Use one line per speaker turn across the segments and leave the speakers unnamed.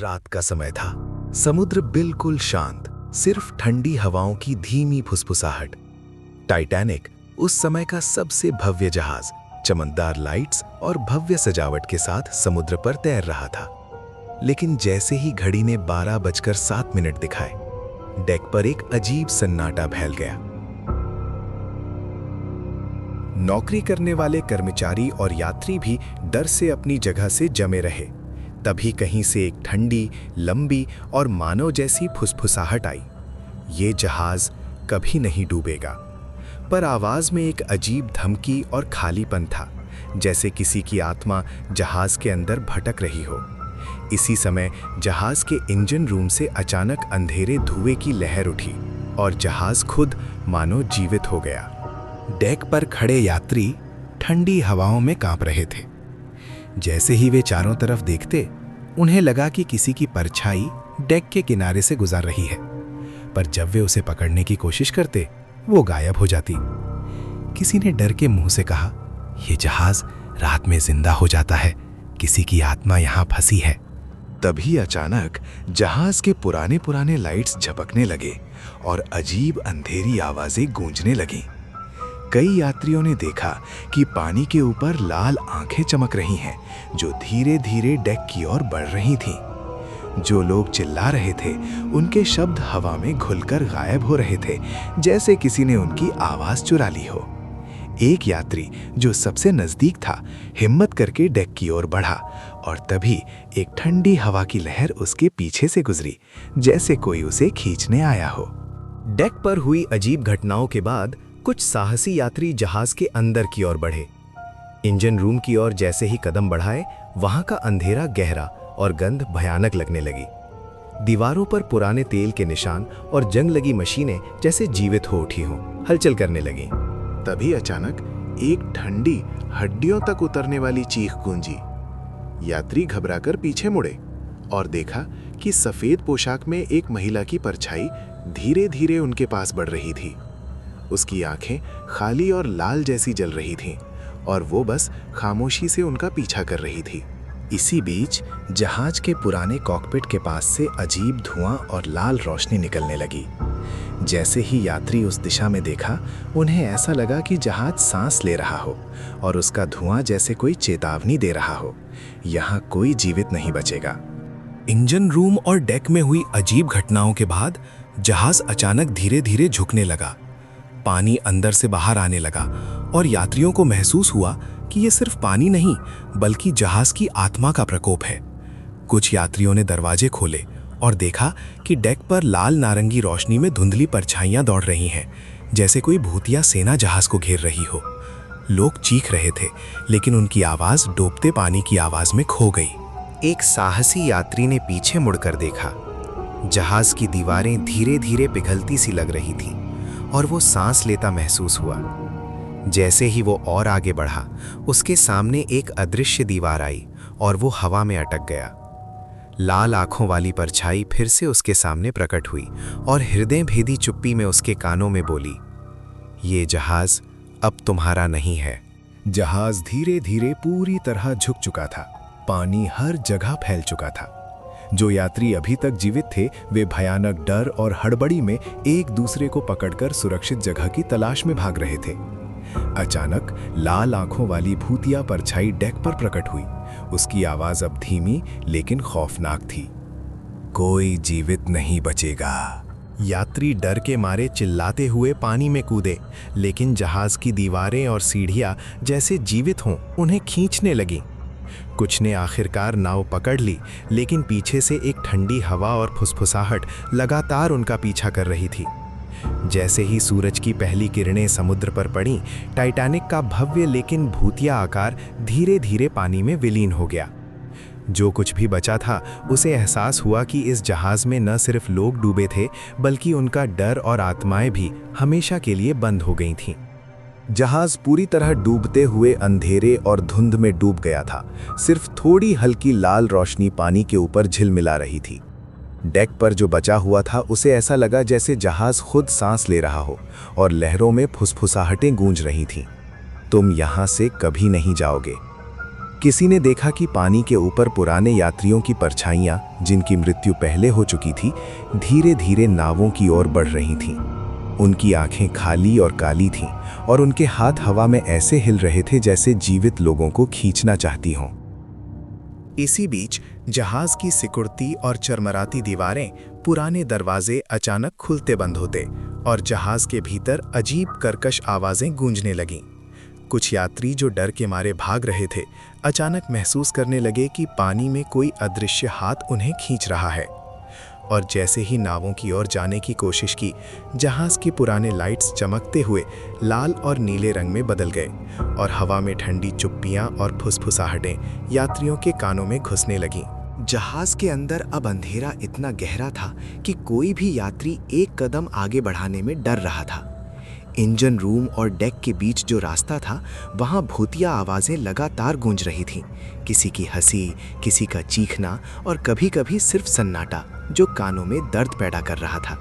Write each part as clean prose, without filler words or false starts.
रात का समय था। समुद्र बिल्कुल शांत, सिर्फ ठंडी हवाओं की धीमी फुसफुसाहट। टाइटैनिक उस समय का सबसे भव्य जहाज चमकदार लाइट्स और भव्य सजावट के साथ समुद्र पर तैर रहा था। लेकिन जैसे ही घड़ी ने 12:07 दिखाए, डेक पर एक अजीब सन्नाटा फैल गया। नौकरी करने वाले कर्मचारी और यात्री भी डर से अपनी जगह से जमे रहे। तभी कहीं से एक ठंडी, लंबी और मानव जैसी फुसफुसाहट आई। ये जहाज कभी नहीं डूबेगा। पर आवाज में एक अजीब धमकी और खालीपन था, जैसे किसी की आत्मा जहाज के अंदर भटक रही हो। इसी समय जहाज के इंजन रूम से अचानक अंधेरे धुएं की लहर उठी और जहाज खुद मानो जीवित हो गया। डेक पर खड़े यात्री ठंडी हवाओं में कांप रहे थे। जैसे ही वे चारों तरफ देखते, उन्हें लगा कि किसी की परछाई डेक के किनारे से गुजर रही है, पर जब वे उसे पकड़ने की कोशिश करते, वो गायब हो जाती। किसी ने डर के मुंह से कहा, "यह जहाज रात में जिंदा हो जाता है, किसी की आत्मा यहां फंसी है।"
तभी अचानक जहाज के पुराने पुराने लाइट्स झपकने लगे और अजीब अंधेरी आवाजें गूंजने लगीं। कई यात्रियों ने देखा कि पानी के ऊपर लाल आंखें चमक रही हैं, जो धीरे धीरे डेक की ओर बढ़ रही थीं। जो लोग चिल्ला रहे थे, उनके शब्द हवा में घुलकर गायब हो रहे थे, जैसे किसी ने उनकी आवाज चुरा ली हो। एक यात्री जो सबसे नजदीक था, हिम्मत करके डेक की ओर बढ़ा और तभी एक ठंडी हवा की लहर उसके पीछे से गुजरी, जैसे कोई उसे खींचने आया हो।
डेक पर हुई अजीब घटनाओं के बाद कुछ साहसी यात्री जहाज के अंदर की ओर बढ़े। इंजन रूम की ओर जैसे ही कदम बढ़ाए, वहां का अंधेरा गहरा और गंध भयानक लगने लगी। दीवारों पर पुराने तेल के निशान और जंग लगी मशीनें जैसे जीवित हो उठी हों, हलचल करने लगीं।
तभी अचानक एक ठंडी, हड्डियों तक उतरने वाली चीख गूंजी। यात्री घबराकर पीछे मुड़े और देखा कि सफेद पोशाक में एक महिला की परछाई धीरे धीरे उनके पास बढ़ रही थी। उसकी आंखें खाली और लाल जैसी जल रही थीं और वो बस खामोशी से उनका पीछा कर रही थी।
इसी बीच जहाज के पुराने कॉकपिट के पास से अजीब धुआं और लाल रोशनी निकलने लगी। जैसे ही यात्री उस दिशा में देखा, उन्हें ऐसा लगा कि जहाज सांस ले रहा हो और उसका धुआं जैसे कोई चेतावनी दे रहा हो, यहाँ कोई जीवित नहीं बचेगा। इंजन रूम और डेक में हुई अजीब घटनाओं के बाद जहाज अचानक धीरे धीरे झुकने लगा। पानी अंदर से बाहर आने लगा और यात्रियों को महसूस हुआ कि ये सिर्फ पानी नहीं, बल्कि जहाज की आत्मा का प्रकोप है। कुछ यात्रियों ने दरवाजे खोले और देखा कि डेक पर लाल नारंगी रोशनी में धुंधली परछाइयां दौड़ रही हैं, जैसे कोई भूतिया सेना जहाज को घेर रही हो। लोग चीख रहे थे, लेकिन उनकी आवाज डूबते पानी की आवाज में खो गई। एक साहसी यात्री ने पीछे मुड़कर देखा। जहाज की दीवारें धीरे धीरे पिघलती सी लग रही थी और वो सांस लेता महसूस हुआ। जैसे ही वो और आगे बढ़ा, उसके सामने एक अदृश्य दीवार आई और वो हवा में अटक गया। लाल आंखों वाली परछाई फिर से उसके सामने प्रकट हुई और हृदय भेदी चुप्पी में उसके कानों में बोली, "ये जहाज अब तुम्हारा नहीं है।"
जहाज धीरे धीरे पूरी तरह झुक चुका था। पानी हर जगह फैल चुका था। जो यात्री अभी तक जीवित थे, वे भयानक डर और हड़बड़ी में एक दूसरे को पकड़कर सुरक्षित जगह की तलाश में भाग रहे थे। अचानक लाल आंखों वाली भूतिया परछाई डेक पर प्रकट हुई। उसकी आवाज अब धीमी लेकिन खौफनाक थी, "कोई जीवित नहीं बचेगा।"
यात्री डर के मारे चिल्लाते हुए पानी में कूदे, लेकिन जहाज की दीवारें और सीढ़ियां जैसे जीवित हों, उन्हें खींचने लगीं। कुछ ने आखिरकार नाव पकड़ ली, लेकिन पीछे से एक ठंडी हवा और फुसफुसाहट लगातार उनका पीछा कर रही थी। जैसे ही सूरज की पहली किरणें समुद्र पर पड़ीं, टाइटैनिक का भव्य लेकिन भूतिया आकार धीरे धीरे पानी में विलीन हो गया। जो कुछ भी बचा था, उसे एहसास हुआ कि इस जहाज में न सिर्फ लोग डूबे थे, बल्कि उनका डर और आत्माएं भी हमेशा के लिए बंद हो गई थीं।
जहाज पूरी तरह डूबते हुए अंधेरे और धुंध में डूब गया था। सिर्फ थोड़ी हल्की लाल रोशनी पानी के ऊपर झिलमिला रही थी। डेक पर जो बचा हुआ था, उसे ऐसा लगा जैसे जहाज खुद सांस ले रहा हो और लहरों में फुसफुसाहटें गूंज रही थीं, "तुम यहां से कभी नहीं जाओगे।"
किसी ने देखा कि पानी के ऊपर पुराने यात्रियों की परछाइयां, जिनकी मृत्यु पहले हो चुकी थी, धीरे धीरे नावों की ओर बढ़ रही थीं। उनकी आंखें खाली और काली थीं और उनके हाथ हवा में ऐसे हिल रहे थे जैसे जीवित लोगों को खींचना चाहती हों। इसी बीच जहाज की सिकुड़ती और चरमराती दीवारें, पुराने दरवाजे अचानक खुलते बंद होते और जहाज के भीतर अजीब कर्कश आवाजें गूंजने लगीं। कुछ यात्री जो डर के मारे भाग रहे थे, अचानक महसूस करने लगे कि पानी में कोई अदृश्य हाथ उन्हें खींच रहा है। और जैसे ही नावों की ओर जाने की कोशिश की, जहाज के पुराने लाइट्स चमकते हुए लाल और नीले रंग में बदल गए और हवा में ठंडी चुप्पियां और फुसफुसाहटें यात्रियों के कानों में घुसने लगीं। जहाज के अंदर अब अंधेरा इतना गहरा था कि कोई भी यात्री एक कदम आगे बढ़ाने में डर रहा था। इंजन रूम और डेक के बीच जो रास्ता था, वहां भूतिया आवाजें लगातार गूंज रही थीं। किसी की हंसी, किसी का चीखना और कभी-कभी सिर्फ सन्नाटा, जो कानों में दर्द पैदा कर रहा था।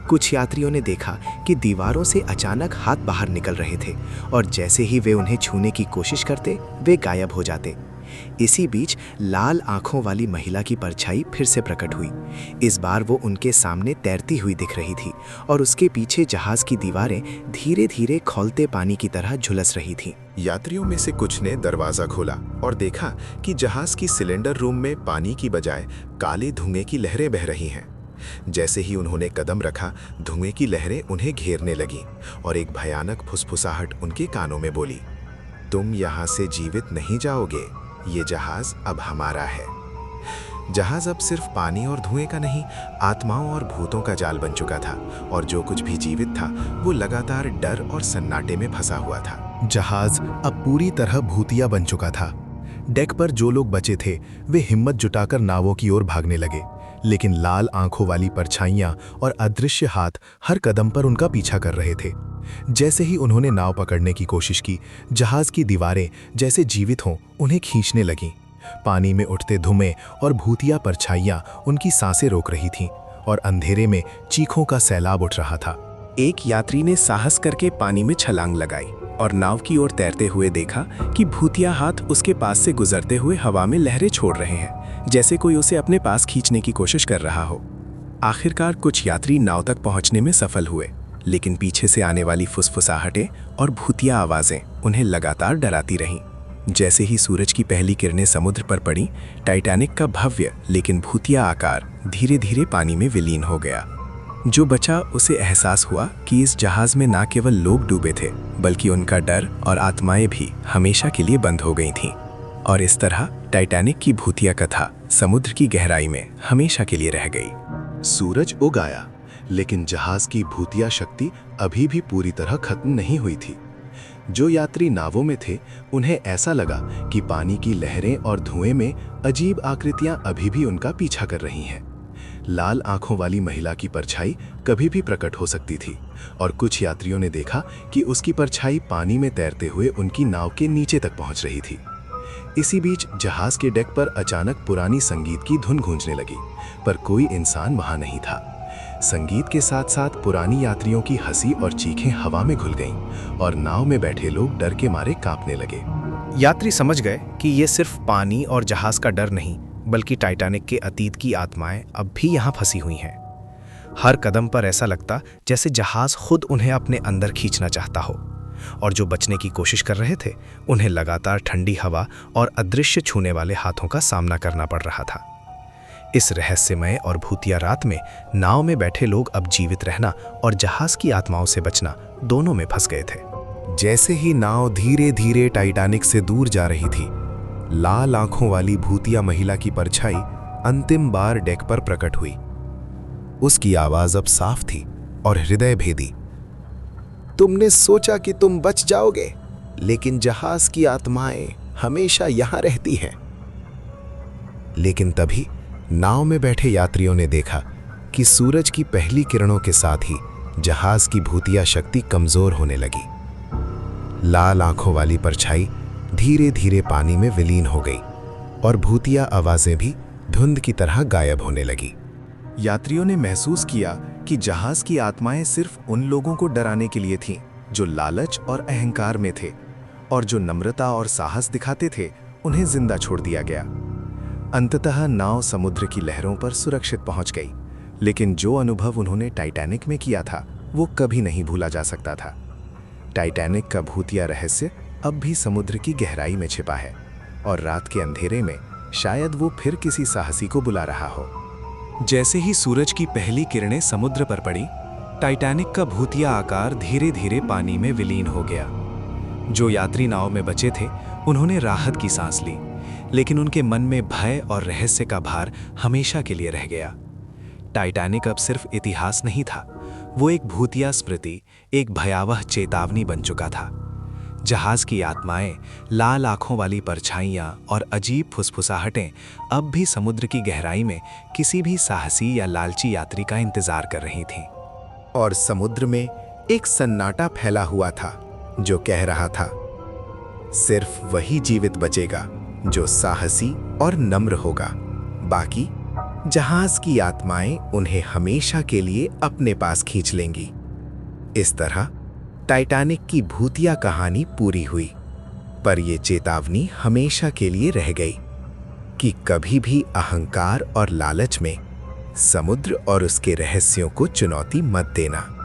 कुछ यात्रियों ने देखा कि दीवारों से अचानक हाथ बाहर निकल रहे थे और जैसे ही वे उन्हें छूने की कोशिश करते, वे गायब हो जाते। इसी बीच लाल आंखों वाली महिला की परछाई फिर से प्रकट हुई। इस बार वो उनके सामने तैरती हुई दिख रही थी और उसके पीछे जहाज की दीवारें धीरे धीरे खौलते पानी की तरह झुलस रही थीं।
यात्रियों में से कुछ ने दरवाजा खोला और देखा कि जहाज की सिलेंडर रूम में पानी की बजाय काले धुएं की लहरें बह रही हैं। जैसे ही उन्होंने कदम रखा, धुएं की लहरें उन्हें घेरने लगीं और एक भयानक फुसफुसाहट उनके कानों में बोली, तुम यहाँ से जीवित नहीं जाओगे, ये जहाज अब हमारा है। जहाज अब सिर्फ पानी और धुएं का नहीं, आत्माओं और भूतों का जाल बन चुका था और जो कुछ भी जीवित था वो लगातार डर और सन्नाटे में फंसा हुआ था।
जहाज अब पूरी तरह भूतिया बन चुका था। डेक पर जो लोग बचे थे, वे हिम्मत जुटाकर नावों की ओर भागने लगे, लेकिन लाल आंखों वाली परछाइयां और अदृश्य हाथ हर कदम पर उनका पीछा कर रहे थे। जैसे ही उन्होंने नाव पकड़ने की कोशिश की, जहाज की दीवारें जैसे जीवित हों उन्हें खींचने लगीं। पानी में उठते धुएं और भूतिया परछाइयां उनकी सांसें रोक रही थीं और अंधेरे में चीखों का सैलाब उठ रहा था। एक यात्री ने साहस करके पानी में छलांग लगाई और नाव की ओर तैरते हुए देखा कि भूतिया हाथ उसके पास से गुजरते हुए हवा में लहरें छोड़ रहे हैं, जैसे कोई उसे अपने पास खींचने की कोशिश कर रहा हो। आखिरकार कुछ यात्री नाव तक पहुंचने में सफल हुए, लेकिन पीछे से आने वाली फुसफुसाहटें और भूतिया आवाजें उन्हें लगातार डराती रहीं। जैसे ही सूरज की पहली किरणें समुद्र पर पड़ी, टाइटैनिक का भव्य लेकिन भूतिया आकार धीरे धीरे पानी में विलीन हो गया। जो बचा उसे एहसास हुआ कि इस जहाज में न केवल लोग डूबे थे, बल्कि उनका डर और आत्माएं भी हमेशा के लिए बंद हो गई थीं। और इस तरह टाइटैनिक की भूतिया कथा समुद्र की गहराई में हमेशा के लिए रह गई।
सूरज उग आया, लेकिन जहाज की भूतिया शक्ति अभी भी पूरी तरह खत्म नहीं हुई थी। जो यात्री नावों में थे, उन्हें ऐसा लगा कि पानी की लहरें और धुएं में अजीब आकृतियां अभी भी उनका पीछा कर रही हैं। लाल आंखों वाली महिला की परछाई कभी भी प्रकट हो सकती थी और कुछ यात्रियों ने देखा कि उसकी परछाई पानी में तैरते हुए उनकी नाव के नीचे तक पहुंच रही थी। इसी बीच जहाज के डेक पर अचानक पुरानी संगीत की धुन गूंजने लगी, पर कोई इंसान वहां नहीं था। संगीत के साथ साथ पुरानी यात्रियों की हंसी और चीखें हवा में घुल गईं और नाव में बैठे लोग डर के मारे कांपने लगे।
यात्री समझ गए कि ये सिर्फ पानी और जहाज का डर नहीं, बल्कि टाइटैनिक के अतीत की आत्माएं अब भी यहाँ फंसी हुई हैं। हर कदम पर ऐसा लगता जैसे जहाज खुद उन्हें अपने अंदर खींचना चाहता हो, और जो बचने की कोशिश कर रहे थे उन्हें लगातार ठंडी हवा और अदृश्य छूने वाले हाथों का सामना करना पड़ रहा था। इस रहस्यमय और भूतिया रात में नाव में बैठे लोग अब जीवित रहना और जहाज की आत्माओं से बचना दोनों में फंस गए थे। जैसे ही नाव धीरे धीरे टाइटैनिक से दूर जा रही थी, लाल आंखों वाली भूतिया महिला की परछाई अंतिम बार डेक पर प्रकट हुई। उसकी आवाज अब साफ थी और हृदय भेदी। तुमने सोचा कि तुम बच जाओगे, लेकिन जहाज की आत्माएं हमेशा यहां रहती हैं। लेकिन तभी नाव में बैठे यात्रियों ने देखा कि सूरज की पहली किरणों के साथ ही जहाज की भूतिया शक्ति कमजोर होने लगी। लाल आंखों वाली परछाई धीरे धीरे पानी में विलीन हो गई और भूतिया आवाजें भी धुंध की तरह गायब होने लगी।
यात्रियों ने महसूस किया कि जहाज की आत्माएं सिर्फ उन लोगों को डराने के लिए थीं जो लालच और अहंकार में थे, और जो नम्रता और साहस दिखाते थे
उन्हें जिंदा छोड़ दिया गया। अंततः नाव समुद्र की लहरों पर सुरक्षित पहुंच गई, लेकिन जो अनुभव उन्होंने टाइटैनिक में किया था वो कभी नहीं भूला जा सकता था। टाइटैनिक का भूतिया रहस्य अब भी समुद्र की गहराई में छिपा है और रात के अंधेरे में शायद वो फिर किसी साहसी को बुला रहा हो।
जैसे ही सूरज की पहली किरणें समुद्र पर पड़ी, टाइटैनिक का भूतिया आकार धीरे धीरे पानी में विलीन हो गया। जो यात्री नाव में बचे थे उन्होंने राहत की सांस ली, लेकिन उनके मन में भय और रहस्य का भार हमेशा के लिए रह गया। टाइटैनिक अब सिर्फ इतिहास नहीं था, वो एक भूतिया स्मृति, एक भयावह चेतावनी बन चुका था। जहाज की आत्माएं, लाल आंखों वाली परछाइयां और अजीब फुसफुसाहटें अब भी समुद्र की गहराई में किसी भी साहसी या लालची यात्री का इंतजार कर रही थीं।
और समुद्र में एक सन्नाटा फैला हुआ था जो कह रहा था, सिर्फ वही जीवित बचेगा जो साहसी और नम्र होगा। बाकी जहाज की आत्माएं उन्हें हमेशा के लिए अपने पास खींच लेंगी। इस तरह टाइटैनिक की भूतिया कहानी पूरी हुई, पर यह चेतावनी हमेशा के लिए रह गई कि कभी भी अहंकार और लालच में समुद्र और उसके रहस्यों को चुनौती मत देना।